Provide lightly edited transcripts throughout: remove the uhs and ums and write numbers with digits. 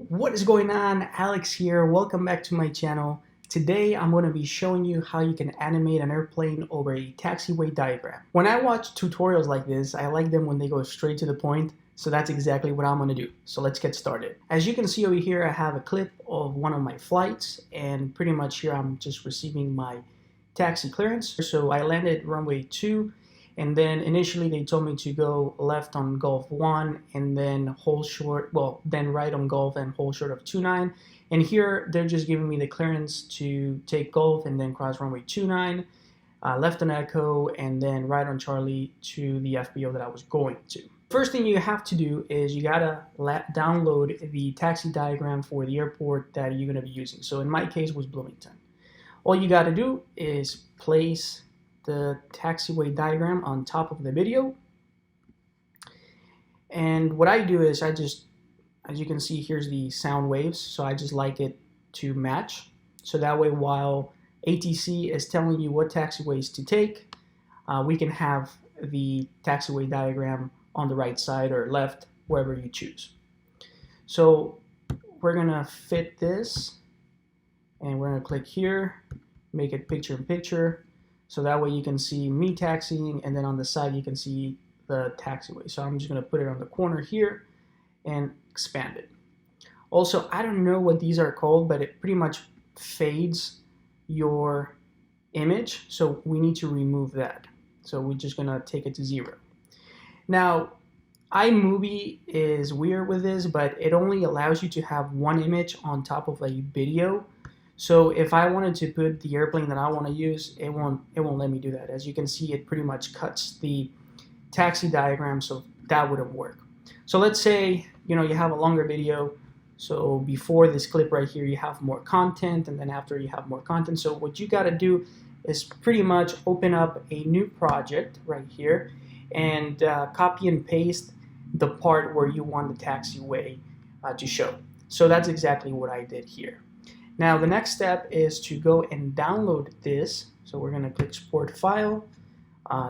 What is going on? Alex here. Welcome back to my channel. Today I'm going to be showing you how you can animate an airplane over a taxiway diagram. When I watch tutorials like this, I like them when they go straight to the point. So that's exactly what I'm going to do. So let's get started. As you can see over here, I have a clip of one of my flights, and pretty much here I'm just receiving my taxi clearance. So I landed runway 2. And then initially they told me to go left on Gulf 1 and then hold short, well, then right on Gulf and hold short of 29. And here they're just giving me the clearance to take Gulf and then cross runway 29, left on Echo, and then right on Charlie to the FBO that I was going to. First thing you have to do is you gotta download the taxi diagram for the airport that you're gonna be using. So in my case was Bloomington. All you gotta do is place the taxiway diagram on top of the video, and what I do is I just, as you can see, here's the sound waves, so I just like it to match, so that way while ATC is telling you what taxiways to take, we can have the taxiway diagram on the right side or left, wherever you choose. So we're gonna fit this, and we're gonna click here, make it picture in picture. So that way you can see me taxiing, and then on the side you can see the taxiway. So I'm just going to put it on the corner here and expand it. Also, I don't know what these are called, but it pretty much fades your image. So we need to remove that. So we're just going to take it to 0. Now, iMovie is weird with this, but it only allows you to have one image on top of a video. So if I wanted to put the airplane that I want to use, it won't let me do that. As you can see, it pretty much cuts the taxi diagram, so that wouldn't work. So let's say, you have a longer video. So before this clip right here, you have more content, and then after you have more content. So what you got to do is pretty much open up a new project right here and copy and paste the part where you want the taxiway to show. So that's exactly what I did here. Now the next step is to go and download this. So we're going to click export file,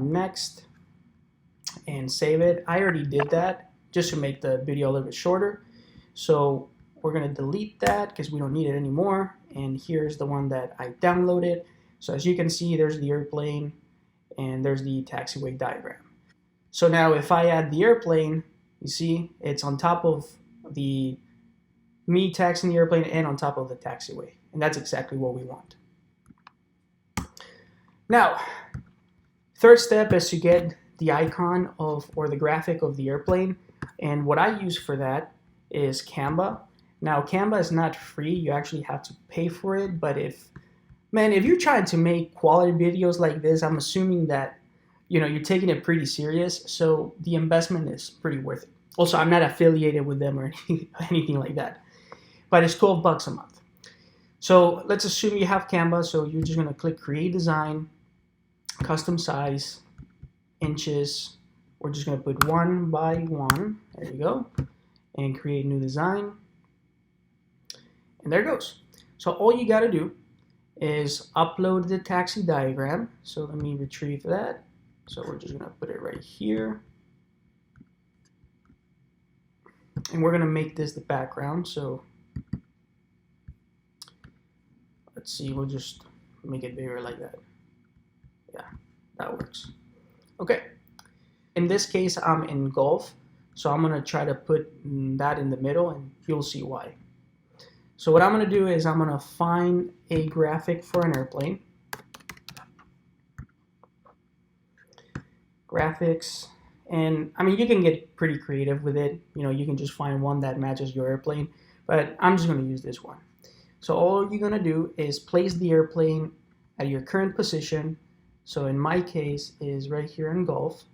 next, and save it. I already did that just to make the video a little bit shorter. So we're going to delete that because we don't need it anymore. And here's the one that I downloaded. So as you can see, there's the airplane and there's the taxiway diagram. So now if I add the airplane, you see it's on top of the me taxiing the airplane and on top of the taxiway, and that's exactly what we want. Now, third step is to get the icon of, or the graphic of the airplane, and what I use for that is Canva. Now Canva is not free, you actually have to pay for it, but if you're trying to make quality videos like this, I'm assuming that you're taking it pretty serious, so the investment is pretty worth it. Also, I'm not affiliated with them or anything like that, but it's $12 a month. So let's assume you have Canva, so you're just going to click create design, custom size, inches. We're just going to put 1 by 1, there you go, and create new design, and there it goes. So all you got to do is upload the taxi diagram. So let me retrieve that. So we're just going to put it right here, and we're going to make this the background. So let's see, we'll just make it bigger like that. Yeah, that works. Okay, in this case I'm in Gulf, so I'm gonna try to put that in the middle, and you'll see why. So what I'm gonna do is I'm gonna find a graphic for an airplane. Graphics, and you can get pretty creative with it. You can just find one that matches your airplane, but I'm just gonna use this one. So all you're going to do is place the airplane at your current position. So in my case is right here in Gulf.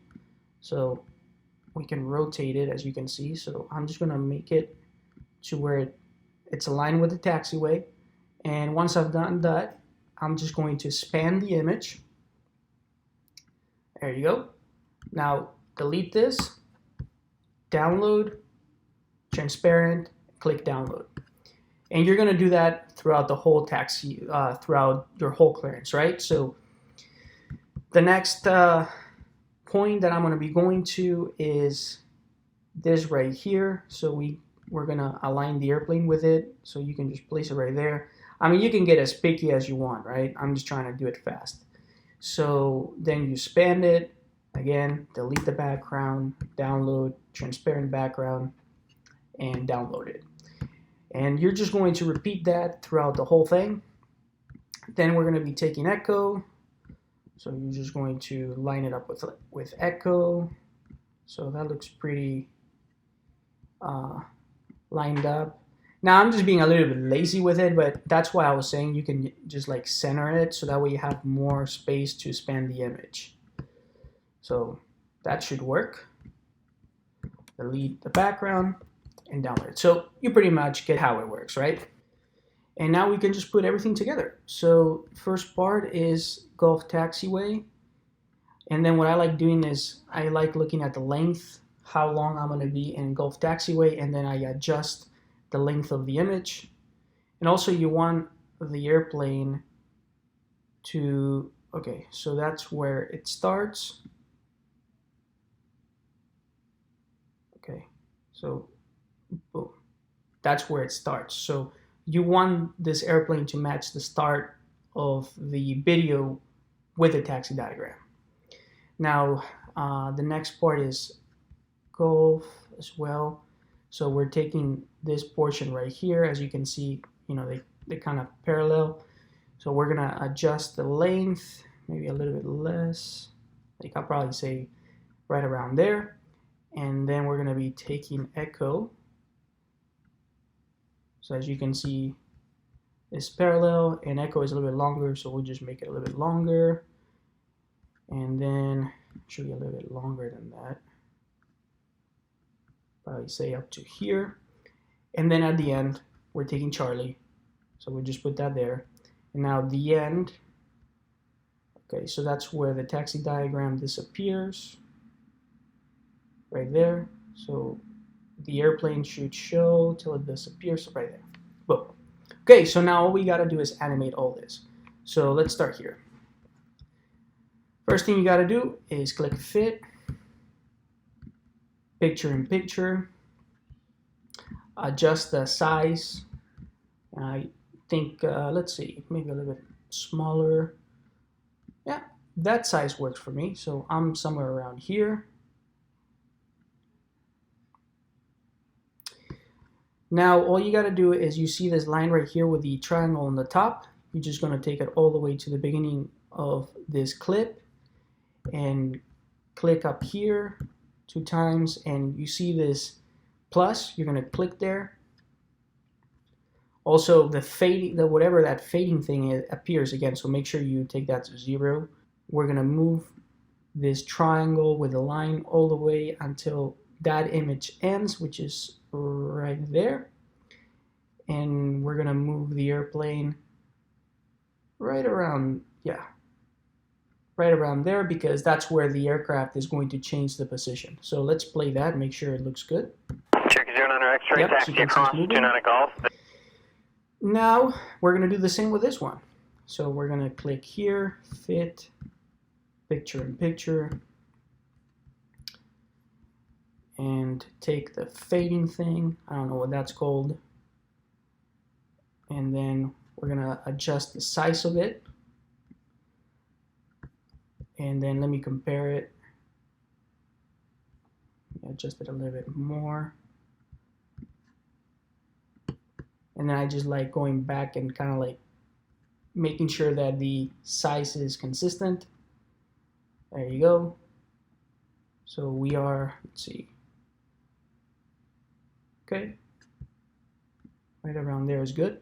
So we can rotate it, as you can see. So I'm just going to make it to where it's aligned with the taxiway. And once I've done that, I'm just going to span the image. There you go. Now delete this, download, transparent, click download. And you're going to do that throughout the whole taxi, throughout your whole clearance, right? So the next point that I'm going to be going to is this right here. So we we're gonna align the airplane with it, so you can just place it right there. I mean, you can get as picky as you want, right? I'm just trying to do it fast. So then you span it, again, delete the background, download transparent background, and download it. And you're just going to repeat that throughout the whole thing. Then we're going to be taking echo. So you're just going to line it up with echo. So that looks pretty lined up. Now I'm just being a little bit lazy with it, but that's why I was saying you can just like center it, so that way you have more space to span the image. So that should work. Delete the background and download it. So you pretty much get how it works, right? And now we can just put everything together. So first part is Gulf Taxiway. And then what I like doing is I like looking at the length, how long I'm going to be in Gulf Taxiway, and then I adjust the length of the image. And also you want the airplane to, okay, so that's where it starts. Okay, so boom, that's where it starts. So you want this airplane to match the start of the video with the taxi diagram. Now the next part is Gulf as well. So we're taking this portion right here. As you can see, you know, they kind of parallel. So we're gonna adjust the length, maybe a little bit less. Like I'll probably say right around there. And then we're gonna be taking echo. So as you can see, it's parallel and echo is a little bit longer. So we'll just make it a little bit longer. And then should be a little bit longer than that. Probably say up to here. And then at the end, we're taking Charlie. So we'll just put that there. And now the end. Okay, so that's where the taxi diagram disappears. Right there. So the airplane should show till it disappears right there. Boom. Okay, so now all we gotta do is animate all this. So let's start here. First thing you gotta do is click Fit, Picture in Picture, adjust the size. I think, let's see, maybe a little bit smaller. Yeah, that size works for me. So I'm somewhere around here. Now all you got to do is, you see this line right here with the triangle on the top. You're just going to take it all the way to the beginning of this clip and click up here 2 times, and you see this plus. You're going to click there. Also the fading, whatever that fading thing is, appears again, so make sure you take that to 0. We're going to move this triangle with the line all the way until that image ends, which is right there. And we're gonna move the airplane right around, yeah, right around there, because that's where the aircraft is going to change the position. So let's play that, make sure it looks good. Cherokee 09 X-ray, Yep, taxi across 29 Golf. Now we're gonna do the same with this one. So we're gonna click here, Fit, Picture in Picture, and take the fading thing, I don't know what that's called, and then we're gonna adjust the size of it, and then let me compare it, adjust it a little bit more, and then I just like going back and kind of like making sure that the size is consistent. There you go. So we are, let's see, okay, right around there is good.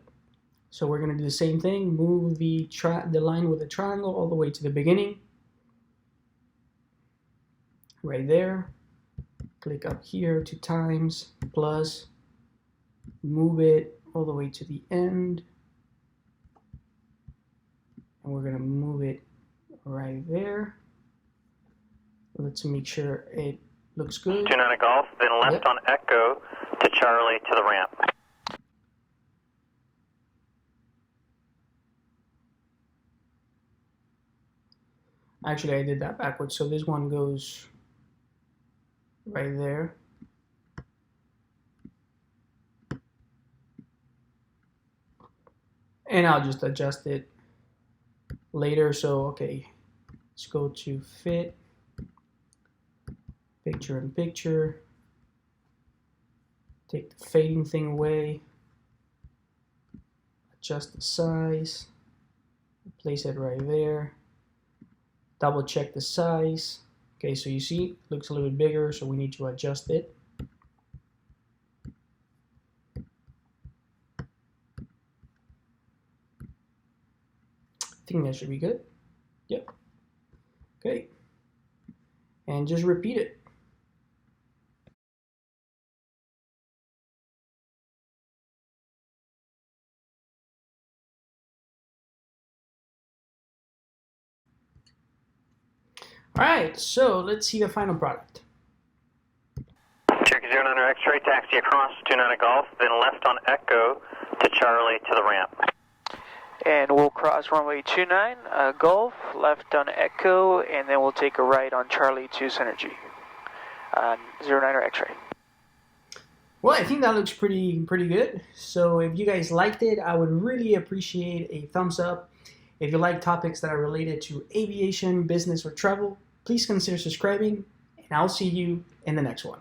So we're going to do the same thing, move the line with the triangle all the way to the beginning, right there. Click up here 2 times, plus, move it all the way to the end, and we're going to move it right there. Let's make sure it looks good. 29 Golf, then left, yep, on Echo to Charlie to the ramp. Actually, I did that backwards. So this one goes right there. And I'll just adjust it later. So, okay, let's go to fit, picture in picture, take the fading thing away, adjust the size, place it right there, double check the size. Okay, so you see, it looks a little bit bigger, so we need to adjust it. I think that should be good. Yep. Okay. And just repeat it. All right, so let's see the final product. Cherokee 09 X-ray, taxi across 29 Golf, then left on Echo to Charlie to the ramp. And we'll cross runway 29 Golf, left on Echo, and then we'll take a right on Charlie to Synergy. 09er X-ray. Well, I think that looks pretty good. So if you guys liked it, I would really appreciate a thumbs up. If you like topics that are related to aviation, business, or travel, please consider subscribing, and I'll see you in the next one.